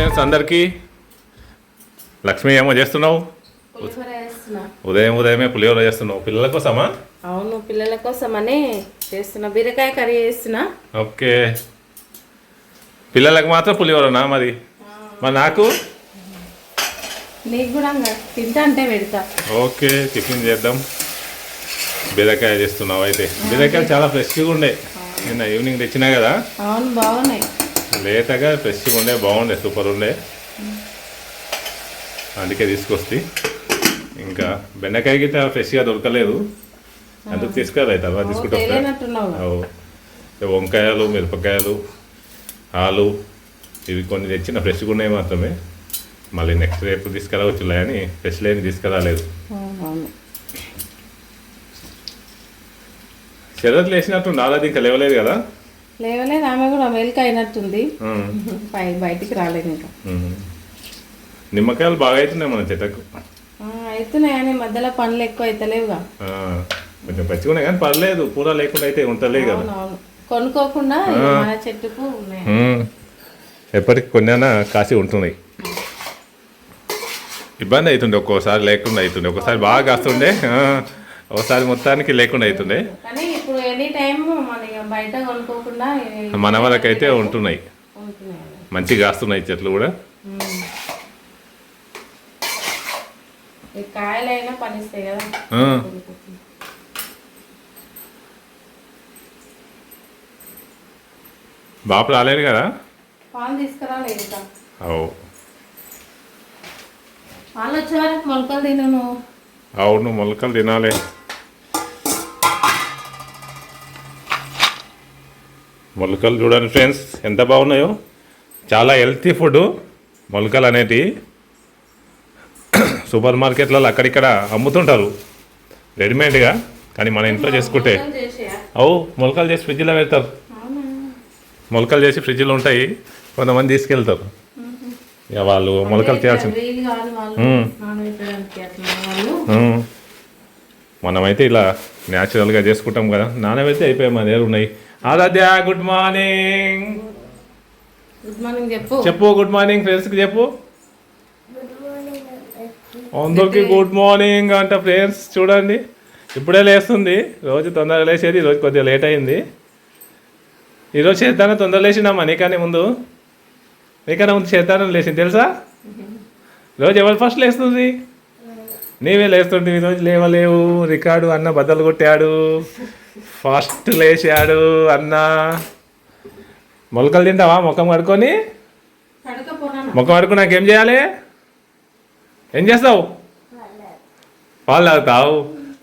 Friends అందరికీ. లక్ష్మి ఏమో చేస్తున్నావు? ఉదయమే పులిహోర చేస్తున్నావు. పిల్లల కోసమా? అవును, పిల్లల కోసమని చేస్తున్నా. బీరకాయ కర్రీ చేస్తున్నా. ఓకే, పిల్లలకు మాత్రం పులిహోరనా? మరి నాకు నీకు కూడా తింటా అంటే పెడతా. ఓకే, టిఫిన్ చేద్దాం. బీరకాయ చేస్తున్నావు అయితే. బీరకాయలు చాలా ఫ్రెష్గా ఉండే, నిన్న ఈవినింగ్ తెచ్చినా కదా. అవును, బాగున్నాయి. లేతగా ఫ్రెష్గా ఉండే, బాగుండే, సూపర్ ఉండే. అందుకే తీసుకొస్తే. ఇంకా బెండకాయ గిట్ట ఫ్రెష్గా దొరకలేదు, అందుకు తీసుకురాలేదు. తర్వాత తీసుకుంటా. వంకాయలు, మిరపకాయలు, ఆలు ఇవి కొన్ని తెచ్చిన ఫ్రెష్గా ఉన్నాయి మాత్రమే. మళ్ళీ నెక్స్ట్ రేపు తీసుకురావచ్చులే అని ఫ్రెష్ లేని తీసుకురాలేదు. శరత్ లేచినట్టు నాది ఇంకా లేవలేదు కదా? లేవలేదు, ఆమె కూడా వెల్క్ అయినట్టుంది. బయటికి రాలేదు ఇంకా. నిమ్మకాయలు బాగా అవుతున్నాయి మన చెట్టుకు. అవుతున్నాయి కానీ మధ్యలో పనులు ఎక్కువ అవుతలేవుగా. కొంచెం పచ్చిగా ఉన్నాయి కానీ పర్లేదు, పూర లేకుండా అయితే ఉంటలే కదా. కొనుక్కోకుండా మన చెట్టుకు ఎప్పటికి కొన్నైనా కాసి ఉంటున్నాయి. ఇబ్బంది అవుతుండే, ఒక్కోసారి లేకుండా అవుతుండే, ఒక్కోసారి బాగా కాస్తుండే, ఒకసారి మొత్తానికి లేకుండా అవుతుండే. కానీ ఇప్పుడు ఎనీ టైం బయట కొనుక్కోకుండా మన వరకైతే ఉంటున్నాయి, మంచిగా కాస్తున్నాయి చెట్లు కూడా. కాయలైనా పనిస్తాయి కదా. బాపు రాలేదు కదా? పాలు తీసుకురాలేదు. పాలు వచ్చే వరకు మొలకలు తినను. అవును, మొలకలు తినాలి. మొలకలు చూడండి ఫ్రెండ్స్ ఎంత బాగున్నాయో. చాలా హెల్తీ ఫుడ్ మొలకలు అనేటివి. సూపర్ మార్కెట్లలో అక్కడిక్కడ అమ్ముతుంటారు రెడీమేడ్గా, కానీ మన ఇంట్లో చేసుకుంటే మొలకలు చేసి ఫ్రిడ్జ్లో పెడతారు. మొలకలు చేసి ఫ్రిడ్జ్లో ఉంటాయి, కొంతమంది తీసుకెళ్తారు. ఇక వాళ్ళు మొలకలు చేయాల్సింది. మనమైతే ఇలా న్యాచురల్గా చేసుకుంటాం కదా. నానబెడితే అయిపోయాయి, మన దగ్గర ఉన్నాయి. ఆరాధ్య గుడ్ మార్నింగ్. గుడ్ మార్నింగ్ చెప్పు. గుడ్ మార్నింగ్ ఫ్రెండ్స్కి చెప్పు. అందరికి గుడ్ మార్నింగ్ అంట ఫ్రెండ్స్. చూడండి ఇప్పుడే లేస్తుంది. రోజు తొందరగా లేచేది, ఈరోజు కొద్దిగా లేట్ అయింది. ఈరోజు చేద్దాను తొందర లేచినామా? నీకన్నా ముందు చేద్దాను లేచింది తెలుసా? రోజు ఎవరు ఫస్ట్ లేస్తుంది? నీవే లేస్తుంటే ఈరోజు లేవలేవు. రికార్డు అన్న బద్దలు కొట్టాడు, ఫస్ట్ లేచాడు అన్న. మొలకలు తింటావా? ముఖం కడుక్కొని. ముఖం కడుక్కొని నాకేం చేయాలి? ఏం చేస్తావు? పాలు తాగుతావు.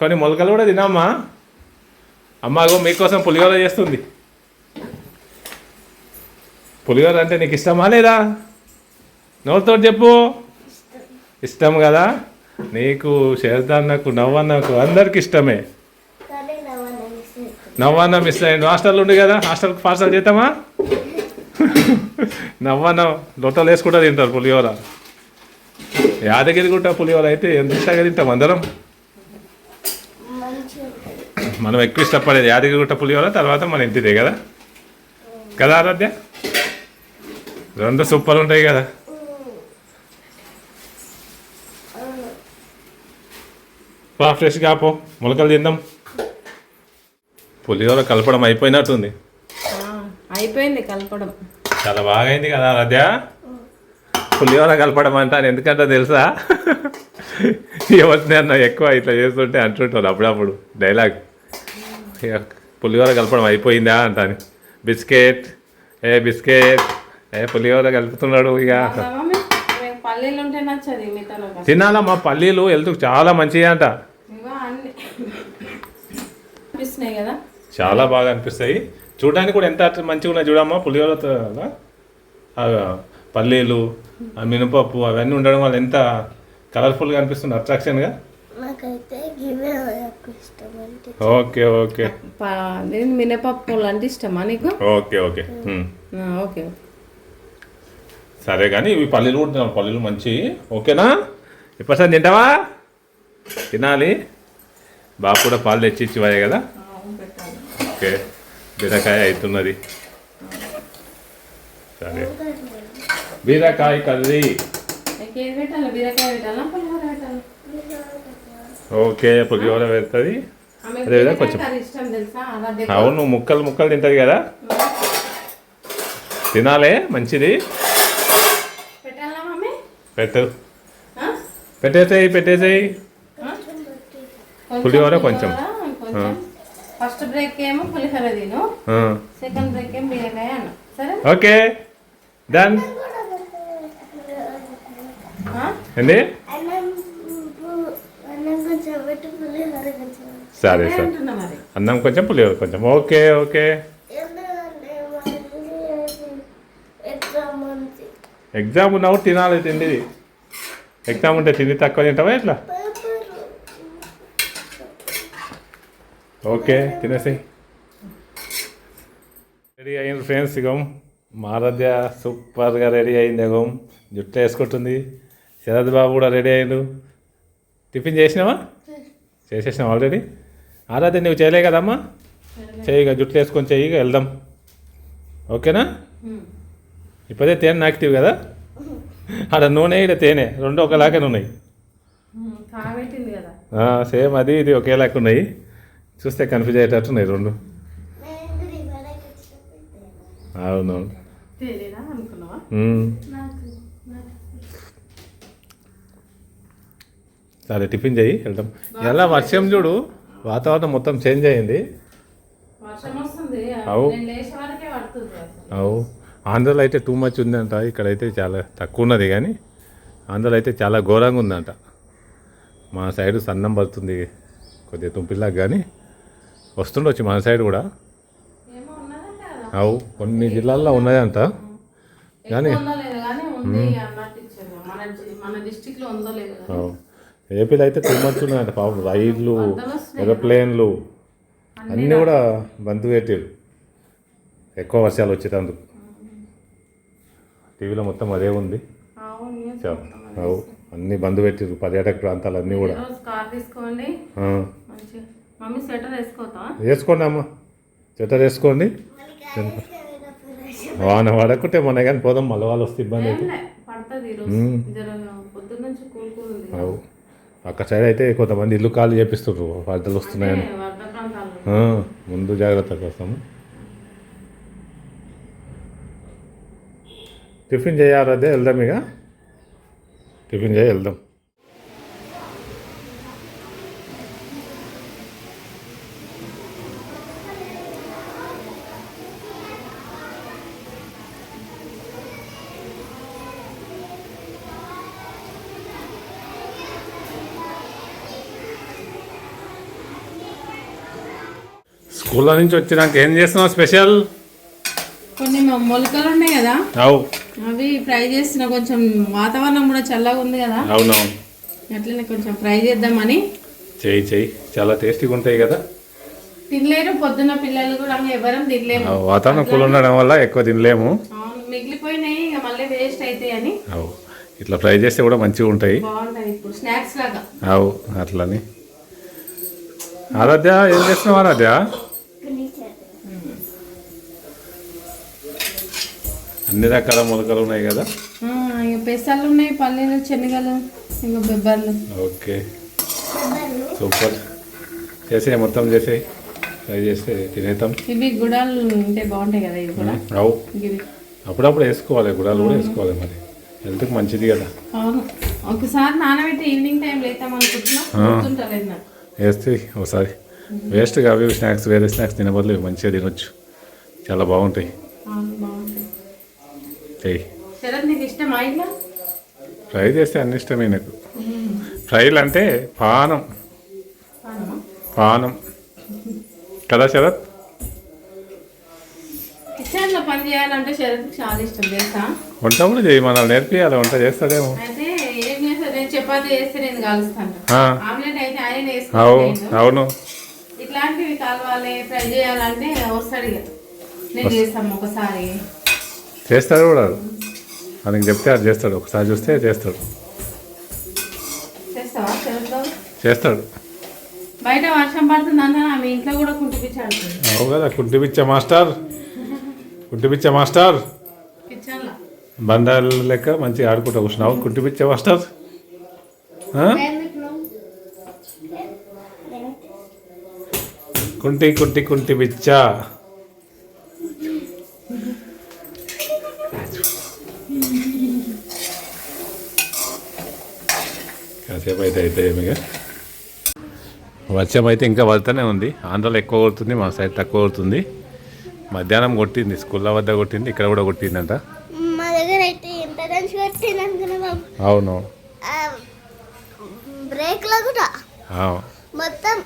కొన్ని మొలకలు కూడా తినమ్మా. అమ్మాగో మీకోసం పులిహోర చేస్తుంది. పులిహోర అంటే నీకు ఇష్టమా లేదా? నోటితో చెప్పు. ఇష్టం కదా. నీకు, శరదన్నకు, నవ్వన్నకు అందరికి ఇష్టమే. నవ్వన్న మిస్ అయ్యిండు. హాస్టల్ ఉండి కదా, హాస్టల్కి పార్సల్ చేద్దామా? నవ్వన్న లొట్టలు వేసుకుంటా తింటారు పులిహోర. యాదగిరిగుట్ట పులిహోర అయితే ఎంత ఇష్టంగా తింటాం అందరం. మనం ఎక్కువ ఇష్టపడేది యాదగిరిగుట్ట పులిహోర, తర్వాత మన ఇంటిదే కదా. కదా ఆరాధ్య? రెండు సూపర్ ఉంటాయి కదా. ఫ్రెష్గా పో, మొలకలు తిందాం. పులిహోర కలపడం అయిపోయినట్టుంది. అయిపోయింది కలపడం. చాలా బాగా అయింది కదా ఆరాధ్య? పులిహోర కలపడం అంటాను ఎందుకంటే తెలుసా, ఎవరినైనా ఎక్కువ ఇట్లా చేస్తుంటే అంటుంటారు అప్పుడప్పుడు డైలాగ్. పులిహోర కలపడం అయిపోయిందా అంటాను. బిస్కెట్ పులిహోర కలుపుతున్నాడు. ఇక తినాలమ్మా, పల్లీలు హెల్త్కి చాలా మంచిగా అంట. చాలా బాగా అనిపిస్తాయి. చూడడానికి కూడా ఎంత మంచిగా ఉన్నాయి చూడమ్మా. పులిహోర పల్లీలు, మినపప్పు అవన్నీ ఉండడం వల్ల ఎంత కలర్ఫుల్గా అనిపిస్తుంది, అట్రాక్షన్గా. Okay okay. మినపప్పు అంటే ఇష్టమా నీకు? ఓకే ఓకే ఓకే సరే. కానీ ఇవి పల్లీలు కూడా తినాలి, పల్లీలు మంచి. ఓకేనా? ఇప్పుడు తింటావా? తినాలి. బాగా కూడా పాలు తెచ్చి ఇచ్చివాయి కదా. ఓకే, బీరకాయ అవుతున్నది. సరే బీరకాయ కర్రీ. నీకు ఏది పెట్టాలి? బీరకాయ పెట్టాలా, పులిహోర పెట్టాలా? ఓకే, పులిహోర పెడుతుంది. ఆమె అదేవిధంగా బీరకాయ కొంచెం కర్రీ ఇష్టం తెలుసా? అలా అవును, ముక్కలు ముక్కలు తింటుంది కదా, తినాలే, మంచిది. పెట్టాలా మమ్మీ? పెట్టు, ఆ? పెట్టేసేయి. పులిహోర కొంచెం. ఫస్ట్ బ్రేక్ ఏమో పులిహోర తిను, సెకండ్ బ్రేక్ ఏమో బీరకాయ అన్న. సరే, ఓకే, డన్. ఏంది? సరే సరే, అంటున్నా మరి. అన్నం కొంచెం పులిహోర కొంచెం. Okay okay. ఎగ్జామ్ ఉన్నప్పుడు తినాలి తిండి. ఎగ్జామ్ ఉంటే తిండి తక్కువ తింటావా ఎట్లా? ఓకే, తినేసాయి. రెడీ అయింది ఫ్రెండ్స్. ఇగం మారధ్య సూపర్గా రెడీ అయింది. ఇగం జుట్టు వేసుకుంటుంది. శరద్ బాబు కూడా రెడీ అయ్యిండు. టిఫిన్ చేసినావా? చేసేసినావు ఆల్రెడీ. ఆరాధ్య నువ్వు చేయలే కదమ్మా? చెయ్యిగా, జుట్లు వేసుకొని చెయ్యిగా, వెళ్దాం. ఓకేనా? ఇప్పుడే తేనె నాకుతావు కదా, ఆడ నూనె ఇక్కడ తేనె రెండు ఒకలాగే ఉన్నాయి. కాగబెట్టింది కదా. సేమ్ అది ఇది ఒకేలాగా ఉన్నాయి. చూస్తే కన్ఫ్యూజ్ అయ్యేటట్టు ఉన్నాయి రెండు. అవునవును. తెలియదా అనుకున్నావా? సరే, టిఫిన్ చేయి, వెళ్దాం. ఎలా వర్షం చూడు, వాతావరణం మొత్తం చేంజ్ అయ్యింది. వర్షం వస్తుంది. అవు నేను లేచే వరకే పడుతుంది. అవు ఆంధ్రలో అయితే టూ మచ్ ఉందంట, ఇక్కడైతే చాలా తక్కువ ఉన్నది. కానీ ఆంధ్రలో అయితే చాలా ఘోరంగా ఉందంట. మా సైడు సన్నం పడుతుంది కొద్దిగా తుంపిల్లాగా, కానీ వస్తుండొచ్చు మన సైడ్ కూడా. ఏమో ఉన్నదంట కదా. అవు కొన్ని జిల్లాల్లో ఉన్నదంట. కానీ ఎక్కువ ఉందో లేదో కానీ ఉంది అన్నట్టు ఇచ్చారు. మన డిస్ట్రిక్ట్ లో ఉందో లేదో కానీ. అవు ఏపీలో అయితే టూ మచ్ ఉన్నాయంట పాపం. రైళ్ళు, ఏరోప్లేన్లు అన్నీ కూడా బంద్ పెట్టారు ఎక్కువ వర్షాలు వచ్చేటందుకు. టీవీలో మొత్తం అదే ఉంది. అవు అన్నీ బంద్ పెట్టారు, పర్యాటక ప్రాంతాలు అన్నీ కూడా. కార్ తీసుకోండి, మమ్మీ స్వెటర్ వేసుకోతా. వేసుకోండి అమ్మ, స్వెటర్ వేసుకోండి. వాన పడకుంటే మొన్న కానీ పోదాం, మళ్ళీ వాళ్ళు వస్తే ఇబ్బంది అయితే. అవు అక్కడ సైడ్ అయితే కొంతమంది ఇల్లు ఖాళీ చేపిస్తున్నారు, వరదలు వస్తున్నాయని. ముందు జాగ్రత్త కోసము. టిఫిన్ చేయాలదే, వెళ్దాం ఇక. టిఫిన్ చేయి, వెళ్దాం. స్కూల్లో నుంచి వచ్చినాక ఏం చేస్తున్నావు స్పెషల్? కొన్ని మొలకలు ఉన్నాయి కదా, అవు అవి ఫ్రై చేసిన. కొంచెం వాతావరణం కూడా చల్లగా ఉంది కదా, అవునవును, అట్లనే కొంచెం ఫ్రై చేద్దామని. చెయ్యి, చాలా టేస్టీగా ఉంటాయి కదా. తినలేరు పొద్దున్న పిల్లలు కూడా, ఎవరం తినలేము. వాతావరణం కూల్ ఉండడం వల్ల ఎక్కువ తినలేము. మిగిలిపోయినాయి ఇక మళ్ళీ వేస్ట్ అవుతాయి అని. అవు ఇట్లా ఫ్రై చేస్తే కూడా మంచిగా ఉంటాయి, బాగుంటాయి. ఇప్పుడు స్నాక్స్ లాగా. అవు అట్లని. ఆరాధ్య ఏం చేస్తున్నావు? ఆరాధ్య అన్ని రకాల మొలకలు ఉన్నాయి కదా. ఇక పెసలు ఉన్నాయి, పల్లీలు, శనగలు, ఇంకా బెబ్బర్లు. Okay, super. చేసే మొత్తం చేసే ఫ్రై చేస్తే తినేద్దాం. ఇవి గుడాలు ఉంటే బాగుంటాయి కదా, ఇవి కూడా. అవు అప్పుడప్పుడు వేసుకోవాలి, గుడాలు కూడా వేసుకోవాలి, మరి హెల్త్కి మంచిది కదా. అవును, ఒకసారి నానబెట్టి ఈవినింగ్ టైం లేతాం అనుకుంటున్నా. వేస్తే ఒకసారి వేస్ట్గా అవి స్నాక్స్, వేరే స్నాక్స్ తినే బదులు మంచిగా తినొచ్చు, చాలా బాగుంటాయి. ఫ్రై చేస్తే అన్ని ఇష్టమే నాకు. ఫ్రైలు అంటే పానం పానం కదా శరత్? కిచెన్లో పని చేయాలంటే శరత్ చాలా ఇష్టం తెలుసా. వంట కూడా చేయి, మనల్ని నేర్పియాలి, వంట చేస్తాడేమో. అయితే ఏం చేస్తా, నేను చపాతీ చేస్తే నేను కాలుస్తాను, ఆమ్లెట్ అయితే ఆయన వేస్తాను. అవును, ఇట్లాంటివి కావాలి, ఫ్రై చేయాలంటే వస్తాడు ఇక. నేను చేస్తాము ఒకసారి, చేస్తాడు కూడా. మనకి చెప్తే అది చేస్తాడు, ఒకసారి చూస్తే చేస్తాడు. చేస్తాడు. బయట వర్షం పడుతుందన్న ఆమె ఇంట్లో కూడా కుంటిపిచ్చాడు. అవు కదా, కుంటిపిచ్చ మాస్టర్, కుంటిపిచ్చ మాస్టర్. బండాలు లెక్క మంచిగా ఆడుకుంటా కూర్చున్నావు. కుట్టి పిచ్చే వస్తారు. కుంటి కుంటి కుంటి పిచ్చ. కాసేపు అయితే ఏమిగా వర్షం అయితే ఇంకా పడుతూనే ఉంది. ఆంధ్రలో ఎక్కువ కొడుతుంది, మా సైడ్ తక్కువ కొడుతుంది. మధ్యాహ్నం కొట్టింది, స్కూళ్ళ వద్ద కొట్టింది, ఇక్కడ కూడా కొట్టిందంట. మా దగ్గర అయితే ఎంత దంచి కొట్టింది బాబు. అవును, బ్రేక్లో కూడా మొత్తం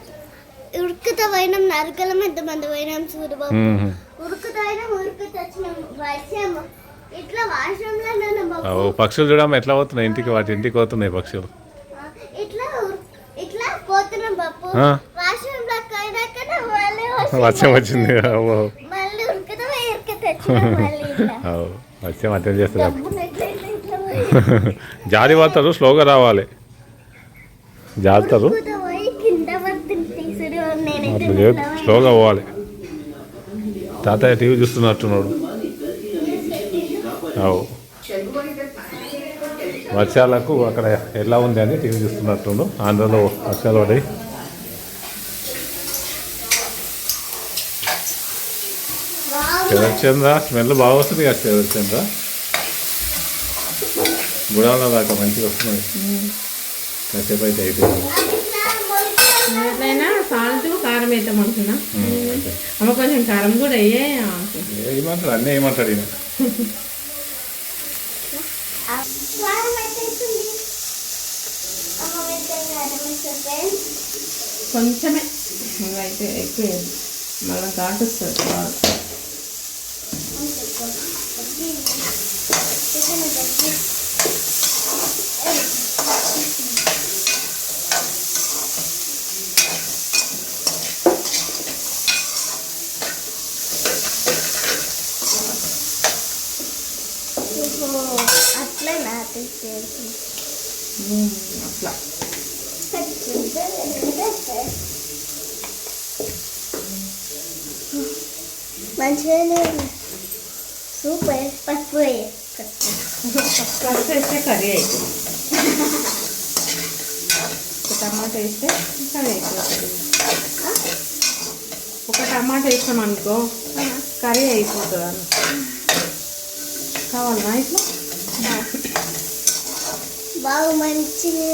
ఉరుకుతా పోయినాం. నరకల మధ్య మంది పోయినాం సూర్యబాబు. ఉరుకుతా వచ్చినాం. వర్షం ఇట్లా వర్షంలో బాబు. పక్షులు చూడమ్మా ఎట్లా పోతున్నాయి ఇంటికి, వాటి ఇంటికి పోతున్నాయి పక్షులు. ఇట్లా ఇట్లా పోతున్నాం బాబు. వర్షంలో వర్షం వచ్చింది. మళ్ళీ ఉరుకుతా వచ్చినాం. వర్షం అటెండ్ చేస్తారు. జారి పడతారు, స్లోగా రావాలి. జారుతారు, స్లోగా పోవాలి. తాతయ్య టీవీ చూస్తున్నట్టున్నాడు. వర్షాలకు అక్కడ ఎలా ఉంది అని టీవీ చూస్తున్నట్టుండు. ఆంధ్రలో వర్షాలు పడాయి. శరత్చంద్ర స్మెల్ బాగా వస్తుంది కదా. శరత్చంద్ర గుడాల దాకా మంచిగా వస్తున్నాయి. కాసేపు అయితే అయిపోయింది. ఎట్లయినా సాల్ట్ కారం వేద్దాం అనుకున్నా. అమ్మ కొంచెం కారం కూడా ఏమంటారు, అన్నీ ఏమంటాడు ఈయన. కొంచెమే అయితే ఎక్కువ మళ్ళీ ఘాటు వస్తుంది. అట్లా అట్లా మంచిగా సూపర్. పసుపు వేస్తే కర్రీ అవుతుంది. ఒక టమాటా వేస్తే కర్రీ అయిపోతుంది. ఒక టమాటా వేస్తాం అనుకో కర్రీ అయిపోతుంది. అని కావాలన్నా ఇట్లా బాగా మంచిగా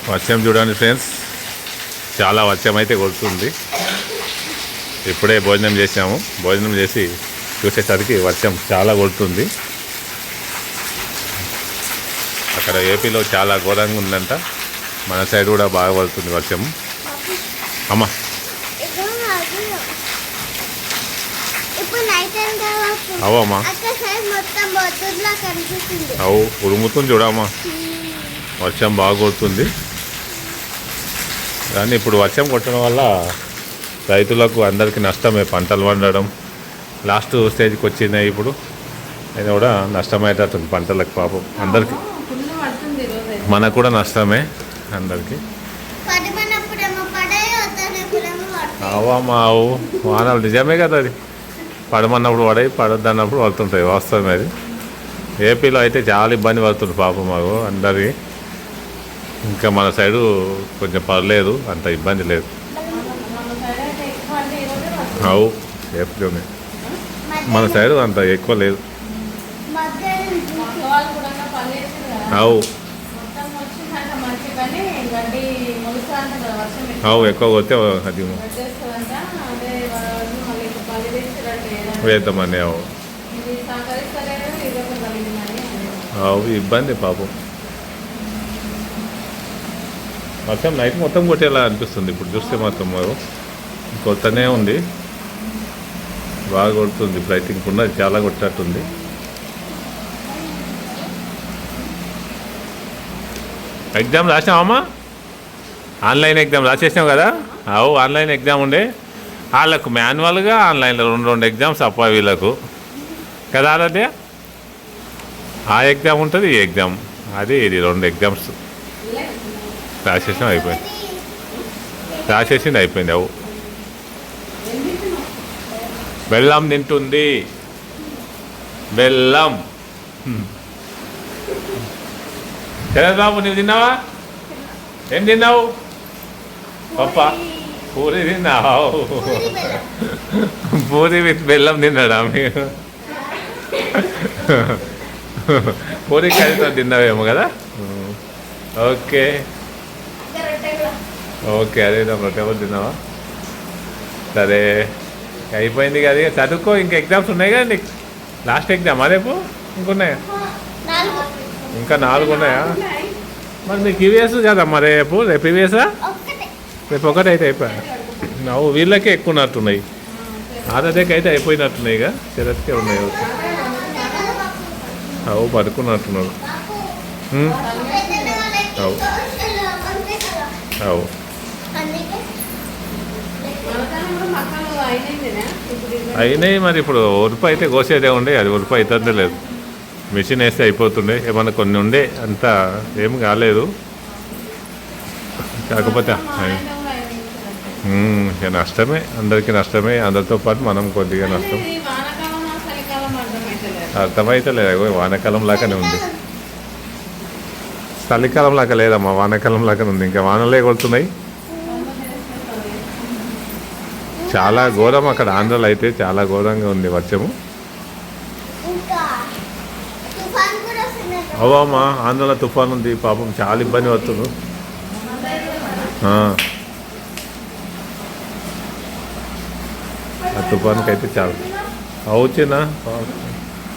వర్షం చూడండి ఫ్రెండ్స్, చాలా వర్షం అయితే కొడుతుంది. ఇప్పుడే భోజనం చేసాము. భోజనం చేసి చూసేసరికి వర్షం చాలా కొడుతుంది. అక్కడ ఏపీలో చాలా ఘోరంగా ఉందంట. మన సైడ్ కూడా బాగా పడుతుంది వర్షం. అమ్మా అవమ్మా అవు ఉరుముతుంది చూడమ్మా. వర్షం బాగా కొడుతుంది. కానీ ఇప్పుడు వర్షం కొట్టడం వల్ల రైతులకు అందరికీ నష్టమే. పంటలు పండడం లాస్ట్ స్టేజ్కి వచ్చినాయి. ఇప్పుడు అయినా కూడా నష్టమయ్యేటట్టుంది పంటలకు. పాపం అందరికీ, మనకు కూడా నష్టమే అందరికీ. అవమ్మా అవు వానలు నిజమే కదా. అది పడమన్నప్పుడు పడాయి, పడద్దన్నప్పుడు పడుతుంటాయి. వాస్తవమే అది. ఏపీలో అయితే చాలా ఇబ్బంది పడుతుంది పాపం మాకు అందరికీ. ఇంకా మన సైడు కొంచెం పర్లేదు, అంత ఇబ్బంది లేదు. అవు ఏపీలోనే మన సైడు అంత ఎక్కువ లేదు. అవు అవు ఎక్కువ కొడితే అది వేద్దామని. అవు అవు ఇబ్బంది పాపం. వర్షం నైట్ మొత్తం కొట్టేలా అనిపిస్తుంది. ఇప్పుడు చూస్తే మాత్రం కొత్తనే ఉంది, బాగా కొడుతుంది. ఇప్పుడు ఇంకున్నది చాలా కొట్టేటట్టుంది. ఎగ్జామ్ రాసినావమ్మా? ఆన్లైన్ ఎగ్జామ్ రాసేసినావు కదా. అవు ఆన్లైన్ ఎగ్జామ్ ఉండే వాళ్ళకు మాన్యువల్గా ఆన్లైన్లో రెండు ఎగ్జామ్స్ అప్ప వీళ్ళకు కదా. ఆరాధ్య ఆ ఎగ్జామ్ ఉంటుంది, ఈ ఎగ్జామ్ అది ఇది 2 ఎగ్జామ్స్ రాసేసినాం అయిపోయింది. రాసేసింది అయిపోయింది. అవు బెల్లం తింటుంది, బెల్లం. శరత్ బాబు నువ్వు తిన్నావా? ఏం తిన్నావు? పప్ప పూరి తిన్నావు. పూరి విత్ బెల్లం తిన్నాడా మీరు? పూరి కర్రీతో తిన్నావేమో కదా. ఓకే ఓకే, అదే రొట్టె తిన్నావా? సరే అయిపోయింది కదా, చదువుకో. ఇంకా ఎగ్జామ్స్ ఉన్నాయి కదా నీకు. లాస్ట్ ఎగ్జామా రేపు? ఇంకున్నాయా? ఇంకా 4 ఉన్నాయా? మరి నీకు ఈవీఎస్ కదమ్మా రేపు. రేపు ఈవీఎసా? రేపు ఒకటి అయితే అయిపోయా. నవ్వు వీళ్ళకే ఎక్కువ ఉన్నట్టున్నాయి. ఆరాధ్యకి అయితే అయిపోయినట్టున్నాయి. ఇక శరత్కే ఉన్నాయి. ఓకే అవు పడుకున్నట్టున్నాడు. అవు అవు అయినాయి. మరి ఇప్పుడు ఉరుపు అయితే కోసేదే ఉండే, అది ఉరుపు అవుతుందే లేదు. మిషన్ వేస్తే అయిపోతుండే. ఏమన్నా కొన్ని ఉండే, అంతా ఏం కాలేదు. కాకపోతే నష్టమే, అందరికీ నష్టమే. అందరితో పాటు మనం కొద్దిగా నష్టం. అర్థమైతే లేదు. వానాకాలం లాగానే ఉంది. చలికాలం లాగా లేదమ్మా, వానాకాలం లాగానే ఉంది. ఇంకా వానలే కొడుతున్నాయి. చాలా ఘోరం అక్కడ ఆంధ్రలో అయితే, చాలా ఘోరంగా ఉంది వర్షము. అవమ్మా ఆంధ్రలో తుఫాన్ ఉంది. పాపం చాలా ఇబ్బంది పడుతుంది. ఆ తుఫాన్కి అయితే చాలా అవుచినా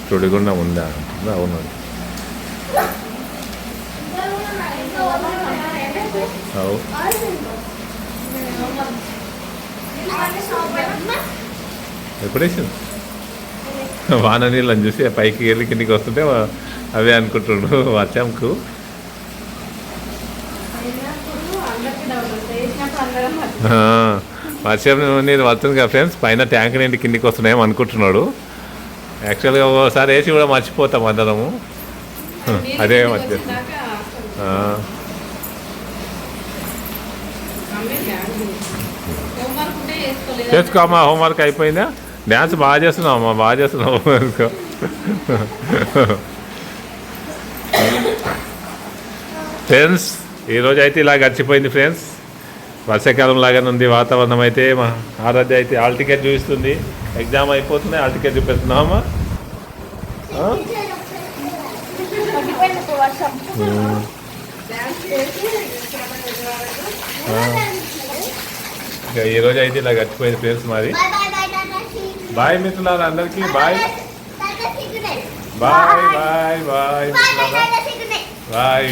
చుడిగుండా ఉందా? అవును. అవు ఎప్పుడేసింది వాన నీళ్ళని చూసి పైకి వెళ్ళి కిందికి వస్తుంటే అవే అనుకుంటుండ్రు వర్షంకు. వర్షం నీరు వస్తుంది కదా ఫ్రెండ్స్, పైన ట్యాంక్ నిండి కిందికి వస్తున్నాయేమో అనుకుంటున్నాడు. యాక్చువల్గా ఒకసారి వేసి కూడా మర్చిపోతాం అందరము. అదే మర్చి చేసుకో అమ్మా. హోంవర్క్ అయిపోయిందా? డ్యాన్స్ బాగా చేస్తున్నావు అమ్మా, బాగా చేస్తున్నావు. ఫ్రెండ్స్ ఈరోజు అయితే ఇలా గడిచిపోయింది ఫ్రెండ్స్. వర్షాకాలం లాగానే ఉంది వాతావరణం అయితే. మా ఆరాధ్య అయితే హాల్ టికెట్ చూపిస్తుంది. ఎగ్జామ్ అయిపోతుంది, హాల్ టికెట్ చూపిస్తున్నామమ్మా. ఇంకా ఈరోజు అయితే ఇలా గడిచిపోయింది ఫ్రెండ్స్ మాది. బాయ్ మిత్రులారా అందరికీ. Bye bye bye bye bye.